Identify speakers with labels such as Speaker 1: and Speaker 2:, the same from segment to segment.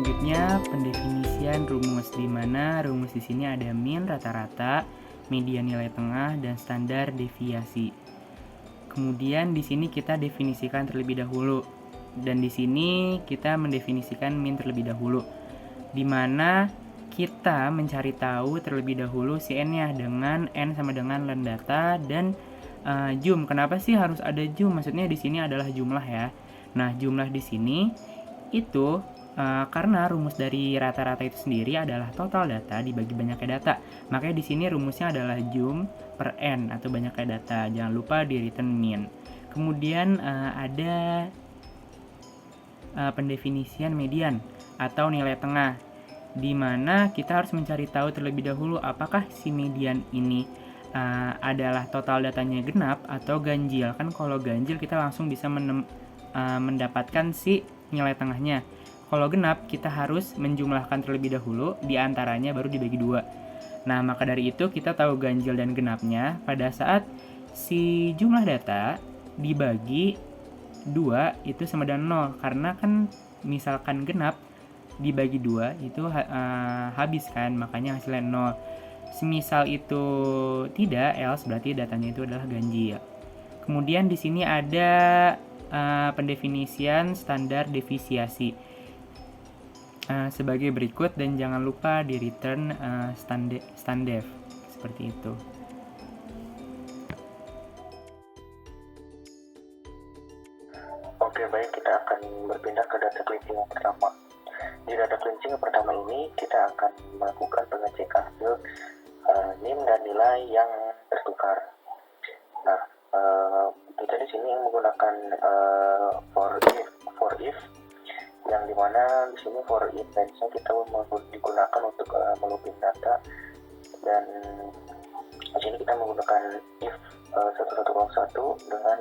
Speaker 1: selanjutnya pendefinisian rumus, di mana rumus di sini ada mean rata-rata, median nilai tengah, dan standar deviasi. Kemudian di sini kita definisikan terlebih dahulu, dan di sini kita mendefinisikan mean terlebih dahulu, di mana kita mencari tahu terlebih dahulu si n-nya dengan n sama dengan len data dan jum. Kenapa sih harus ada jum? Maksudnya di sini adalah jumlah ya. Nah, jumlah di sini itu karena rumus dari rata-rata itu sendiri adalah total data dibagi banyaknya data. Makanya di sini rumusnya adalah jum per n atau banyaknya data. Jangan lupa di return mean. Kemudian ada pendefinisian median atau nilai tengah, di mana kita harus mencari tahu terlebih dahulu apakah si median ini adalah total datanya genap atau ganjil. Kan kalau ganjil kita langsung bisa mendapatkan si nilai tengahnya. Kalau genap kita harus menjumlahkan terlebih dahulu, di antaranya baru dibagi 2. Nah, maka dari itu kita tahu ganjil dan genapnya pada saat si jumlah data dibagi 2 itu sama dengan 0. Karena kan misalkan genap dibagi 2 itu habis kan, makanya hasilnya 0. Semisal itu tidak, else berarti datanya itu adalah ganjil. Kemudian di sini ada pendefinisian standar deviasi sebagai berikut, dan jangan lupa di return standdef seperti itu.
Speaker 2: Oke, baik, kita akan berpindah ke data cleansing yang pertama. Di data cleansing yang pertama ini kita akan melakukan pengecekan hasil NIM dan nilai yang tertukar. Nah, kita di sini menggunakan for if yang dimana di sini for if range-nya kita digunakan untuk melooping data, dan di sini kita menggunakan if 1101 dengan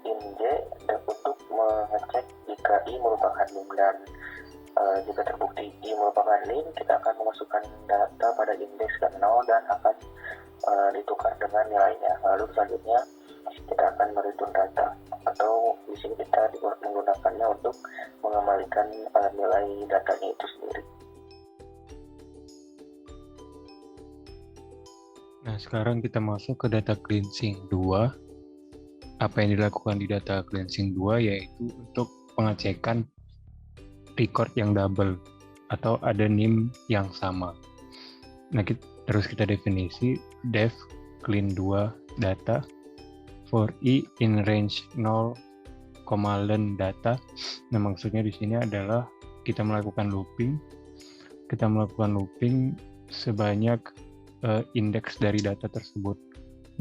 Speaker 2: in j untuk mengecek jika i merupakan NIM, dan jika terbukti i merupakan NIM, kita akan memasukkan data pada indeks ke 0 dan akan ditukar dengan nilainya. Lalu selanjutnya kita akan mereturn data, atau di sini kita menggunakannya untuk mengembalikan nilai datanya itu sendiri.
Speaker 3: Nah, sekarang kita masuk ke data cleansing 2. Apa yang dilakukan di data cleansing 2 yaitu untuk pengecekan record yang double atau ada NIM yang sama. Nah, terus kita definisi def clean 2 data for i in range 0, len data. Nah, maksudnya di sini adalah kita melakukan looping. Kita melakukan looping sebanyak indeks dari data tersebut.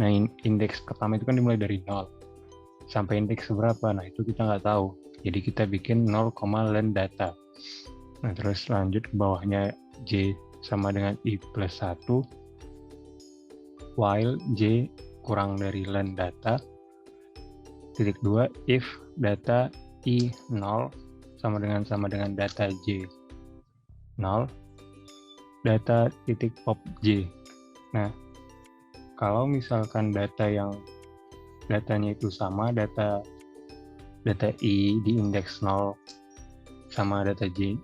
Speaker 3: Nah, indeks pertama itu kan dimulai dari 0 sampai indeks berapa. Nah, itu kita nggak tahu. Jadi kita bikin 0, len data. Nah, terus lanjut ke bawahnya j sama dengan i plus 1 while j kurang dari len data. Titik 2 if data i 0 sama dengan data j 0 data titik pop j. Nah, kalau misalkan datanya itu sama, data i di indeks 0 sama data di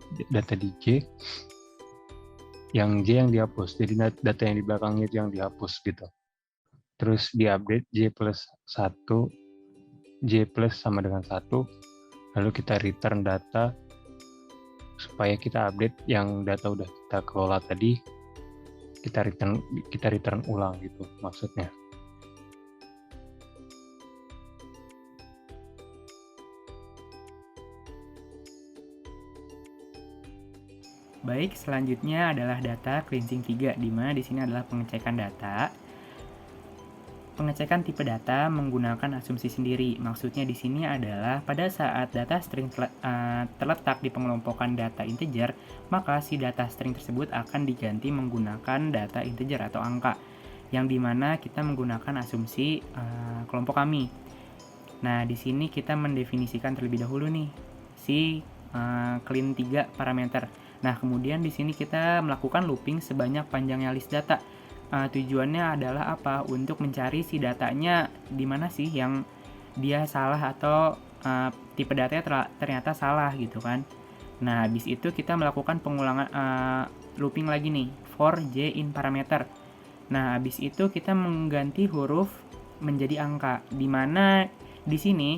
Speaker 3: j, yang j yang dihapus, jadi data yang di belakangnya itu yang dihapus gitu. Terus diupdate j plus sama dengan 1, lalu kita return data supaya kita update yang data udah kita kelola tadi, kita return ulang gitu maksudnya.
Speaker 1: Baik, selanjutnya adalah data cleansing 3, di mana di sini adalah pengecekan data. Pengecekan tipe data menggunakan asumsi sendiri. Maksudnya di sini adalah pada saat data string terletak di pengelompokan data integer, maka si data string tersebut akan diganti menggunakan data integer atau angka, yang dimana kita menggunakan asumsi kelompok kami. Nah, di sini kita mendefinisikan terlebih dahulu nih si clean 3 parameter. Nah, kemudian di sini kita melakukan looping sebanyak panjangnya list data. Tujuannya adalah apa? Untuk mencari si datanya di mana sih yang dia salah atau tipe datanya ternyata salah gitu kan. Nah, habis itu kita melakukan pengulangan looping lagi nih for j in parameter. Nah, habis itu kita mengganti huruf menjadi angka, di mana di sini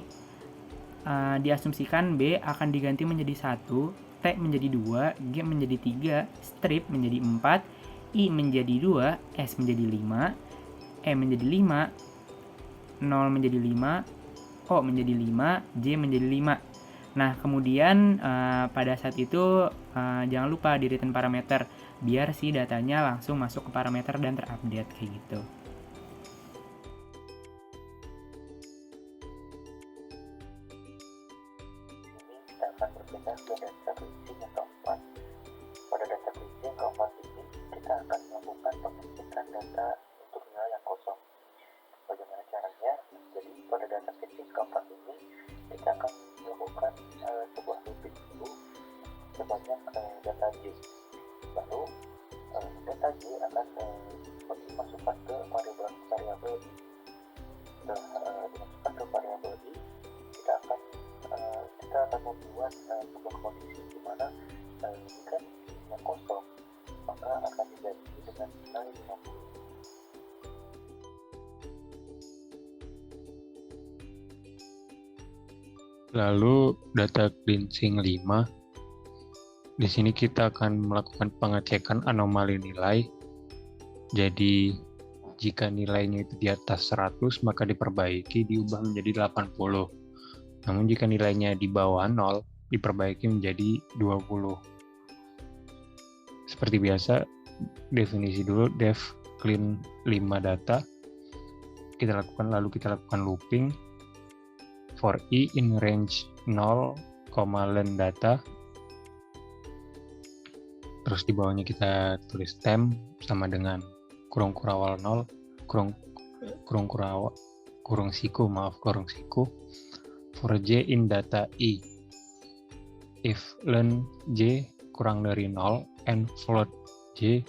Speaker 1: diasumsikan B akan diganti menjadi 1, T menjadi 2, G menjadi 3, strip menjadi 4, I menjadi 2, S menjadi 5, E menjadi 5, 0 menjadi 5, O menjadi 5, J menjadi 5. Nah, kemudian pada saat itu jangan lupa di return parameter, biar si datanya langsung masuk ke parameter dan terupdate kayak gitu.
Speaker 2: Ini kita akan berpindah ke data cleansing yang keempat. Pada data cleansing yang keempat ini, kita akan melakukan pengecekan data untuk nilai yang kosong. Bagaimana caranya? Jadi pada data cleansing keempat ini, kita akan melakukan sebuah looping dulu sebanyak data J. Lalu data J akan dimasukkan ke variabel I. Setelah dimasukkan ke variabel I, kita akan membuat sebuah kondisi di mana jika isinya kosong, maka akan diganti dengan nilai 50.
Speaker 3: Lalu data cleansing 5. Di sini kita akan melakukan pengecekan anomali nilai. Jadi jika nilainya itu di atas 100, maka diperbaiki diubah menjadi 80. Namun jika nilainya di bawah 0, diperbaiki menjadi 20. Seperti biasa, definisi dulu def clean 5 data. Lalu kita lakukan looping for I in range 0, len data. Terus di bawahnya kita tulis temp sama dengan kurung kurawal 0, kurung siku for j in data I. If len j kurang dari 0 and float j,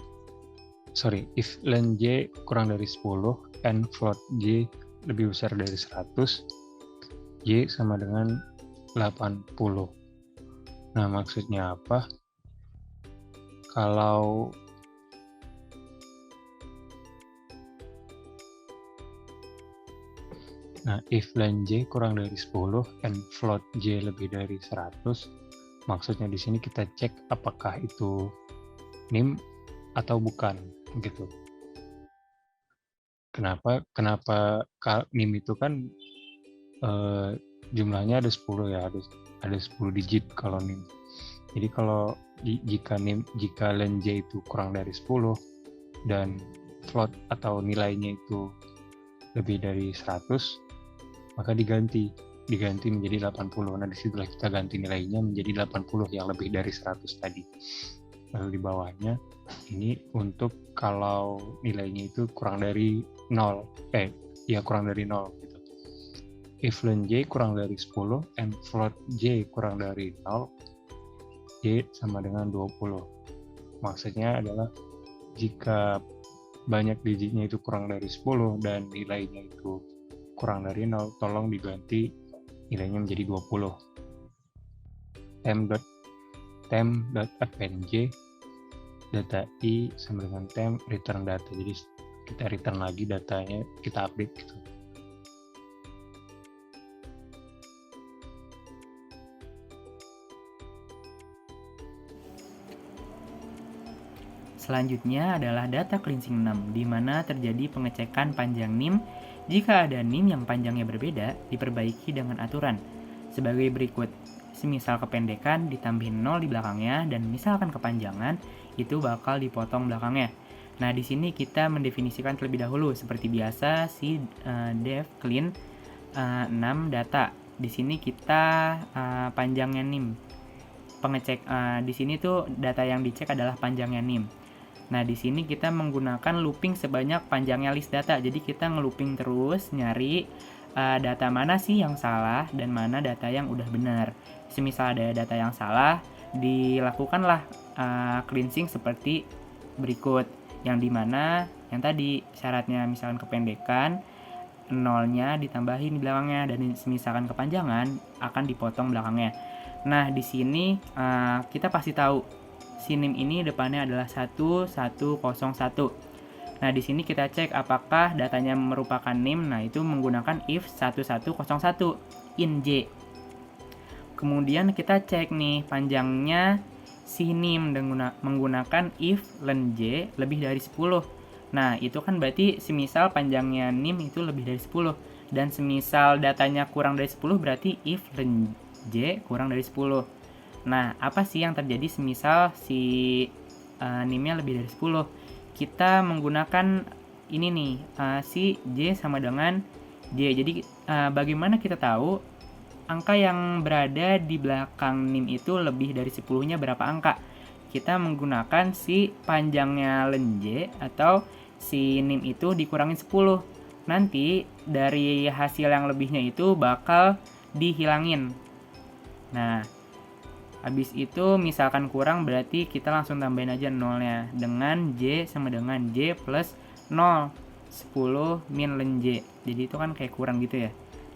Speaker 3: if len j kurang dari 10 and float j lebih besar dari 100, j sama dengan 80. Nah, maksudnya apa? Kalau if len j kurang dari 10 and float j lebih dari 100, maksudnya di sini kita cek apakah itu NIM atau bukan gitu. Kenapa NIM itu kan jumlahnya ada 10 ya, ada 10 digit kalau NIM. Jadi kalau jika len j itu kurang dari 10 dan float atau nilainya itu lebih dari 100, maka diganti menjadi 80. Nah, disitulah kita ganti nilainya menjadi 80 yang lebih dari 100 tadi. Lalu di bawahnya ini untuk kalau nilainya itu kurang dari 0, kurang dari 0 gitu. If len j kurang dari 10 and float j kurang dari 0, j sama dengan 20. Maksudnya adalah jika banyak digitnya itu kurang dari 10 dan nilainya itu kurang dari 0, tolong diganti nilainya menjadi 20. temp.append j data I sama dengan temp return data. Jadi kita return lagi datanya, kita update gitu.
Speaker 1: Selanjutnya adalah data cleansing 6, di mana terjadi pengecekan panjang NIM. Jika ada NIM yang panjangnya berbeda, diperbaiki dengan aturan sebagai berikut. Semisal kependekan ditambahin 0 di belakangnya, dan misalkan kepanjangan itu bakal dipotong belakangnya. Nah, di sini kita mendefinisikan terlebih dahulu seperti biasa si def clean 6 data. Di sini kita panjangnya NIM. Di sini tuh data yang dicek adalah panjangnya NIM. Nah, di sini kita menggunakan looping sebanyak panjangnya list data. Jadi kita ngelooping terus nyari data mana sih yang salah dan mana data yang udah benar. Semisal ada data yang salah, dilakukanlah cleansing seperti berikut. Yang dimana yang tadi syaratnya misalkan kependekan, 0-nya ditambahin di belakangnya, dan misalkan kepanjangan akan dipotong belakangnya. Nah, di sini kita pasti tahu si NIM ini depannya adalah 1101. Nah, di sini kita cek apakah datanya merupakan NIM. Nah, itu menggunakan if 1101 in J. Kemudian kita cek nih panjangnya si NIM menggunakan if len J lebih dari 10. Nah, itu kan berarti semisal panjangnya NIM itu lebih dari 10. Dan semisal datanya kurang dari 10 berarti if len J kurang dari 10. Nah, apa sih yang terjadi semisal si NIM-nya lebih dari 10? Kita menggunakan ini nih, si J sama dengan J. Jadi, bagaimana kita tahu angka yang berada di belakang NIM itu lebih dari 10-nya berapa angka? Kita menggunakan si panjangnya len J atau si NIM itu dikurangin 10. Nanti dari hasil yang lebihnya itu bakal dihilangin. Nah, habis itu misalkan kurang berarti kita langsung tambahin aja nolnya dengan J sama dengan J plus 0. 10 min len J. Jadi itu kan kayak kurang gitu ya.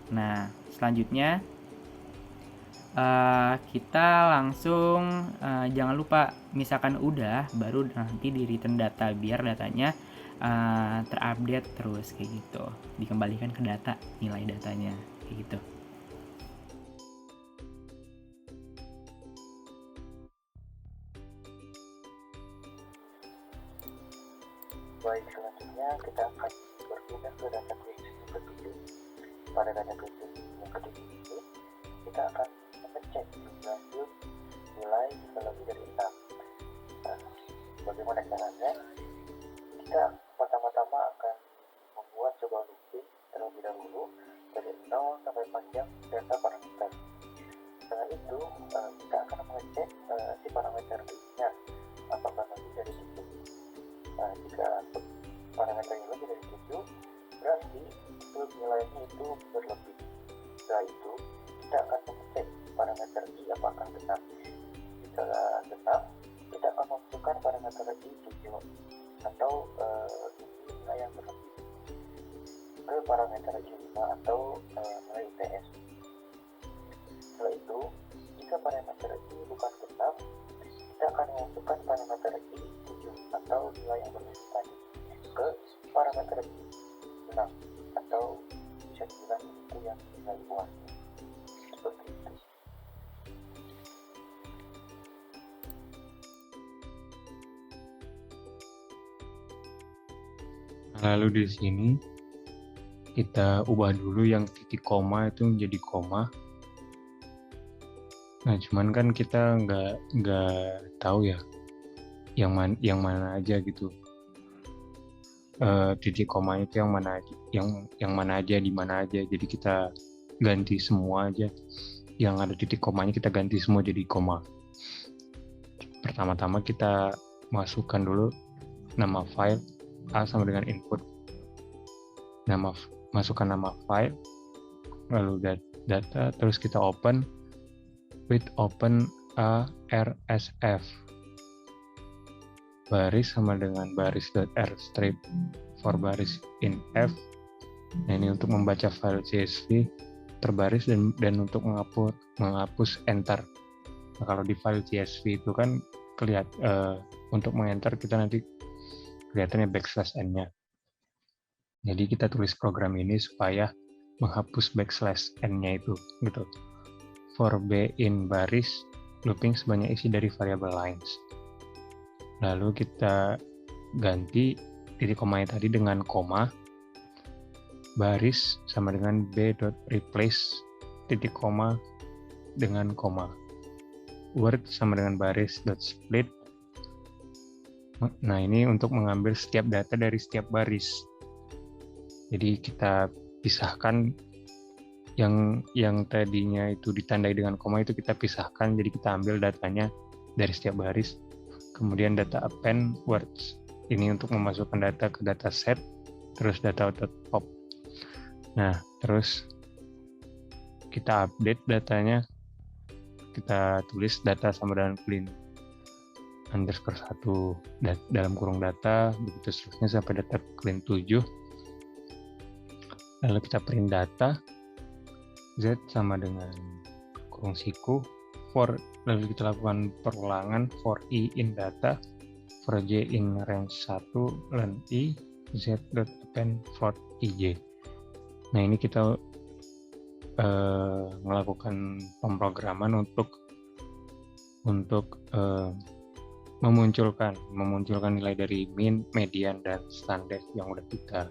Speaker 1: Nah, selanjutnya kita langsung jangan lupa misalkan udah baru nanti di return data biar datanya terupdate terus kayak gitu, dikembalikan ke data nilai datanya kayak gitu.
Speaker 2: Baik, selanjutnya kita akan berpindah ke data cleansing yang ketujuh. Pada data cleansing yang ketujuh itu kita akan mengecek jumlah field nilai bisa lebih dari 6. Nah, bagaimana caranya? Kita pertama-tama akan membuat sebuah looping terlebih dahulu dari 0 sampai panjang data parameter. Setelah itu kita akan mengecek si parameter nya apakah lebih dari 7. Jika parameternya lebih dari 7, berarti field nilainya itu berlebih. Setelah itu kita akan mengecek parameter I apakah genap. Jika genap, kita akan memasukkan parameter I 7 atau nilai yang berlebih ke parameter I5 atau nilai ITS. Setelah itu, jika parameter I bukan genap, kita akan memasukkan parameter I 7 atau nilai yang berlebih tadi ke parameter I 6 atau bisa dibilang itu yang nilai buahnya. Seperti itu.
Speaker 3: Lalu di sini kita ubah dulu yang titik koma itu menjadi koma. Nah, cuman kan kita nggak tahu ya yang mana aja gitu. Titik koma itu yang mana aja di mana aja. Jadi kita ganti semua aja. Yang ada titik komanya kita ganti semua jadi koma. Pertama-tama kita masukkan dulu nama file A sama dengan input. Masukkan nama file, lalu data, terus kita open a rsf. Baris sama dengan baris.rstrip for baris in F. Nah, ini untuk membaca file CSV terbaris dan untuk menghapus enter. Nah, kalau di file CSV itu kan untuk mengenter kita nanti kelihatannya \n-nya. Jadi kita tulis program ini supaya menghapus \n-nya itu gitu. For B in baris, looping sebanyak isi dari variabel lines. Lalu kita ganti titik komanya tadi dengan koma. Baris sama dengan b.replace titik koma dengan koma. Word sama dengan baris.split. Nah, ini untuk mengambil setiap data dari setiap baris. Jadi kita pisahkan yang tadinya itu ditandai dengan koma itu kita pisahkan, jadi kita ambil datanya dari setiap baris. Kemudian data append words. Ini untuk memasukkan data ke data set, terus data.pop. Nah, terus kita update datanya. Kita tulis data sama dengan clean _1 dalam kurung data, begitu seterusnya sampai data clean 7. Lalu kita print data Z sama dengan kurung siku lalu kita lakukan perulangan for I in data, for J in range 1, len I, Z.append for IJ. Nah, ini kita melakukan pemrograman untuk memunculkan nilai dari mean, median, dan standar yang udah kita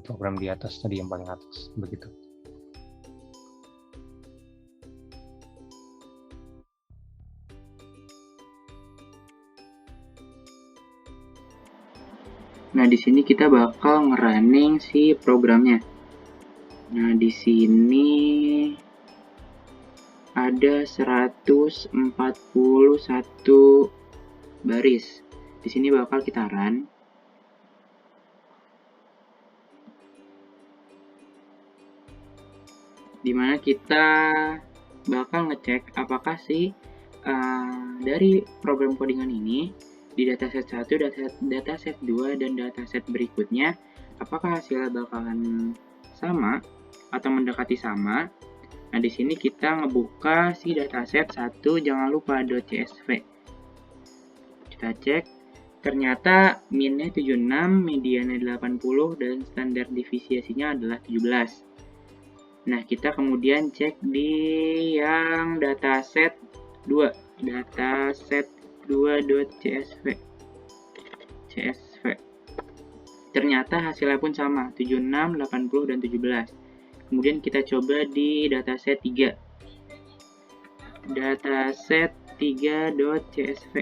Speaker 3: program di atas tadi, yang paling atas, begitu.
Speaker 1: Nah, di sini kita bakal ngerunning si programnya. Nah, di sini ada 141 baris. Di sini bakal kita run. Dimana kita bakal ngecek apakah dari program codingan ini di dataset 1, dataset 2, dan dataset berikutnya, apakah hasilnya bakalan sama atau mendekati sama. Nah, di sini kita ngebuka si dataset 1, jangan lupa .csv. Kita cek, ternyata min-nya 76, mediannya 80, dan standar divisiasinya adalah 17. Nah, kita kemudian cek di yang dataset 2, dataset 2.csv. Ternyata hasilnya pun sama, 76, 80, dan 17. Kemudian kita coba di dataset 3. Dataset 3.csv.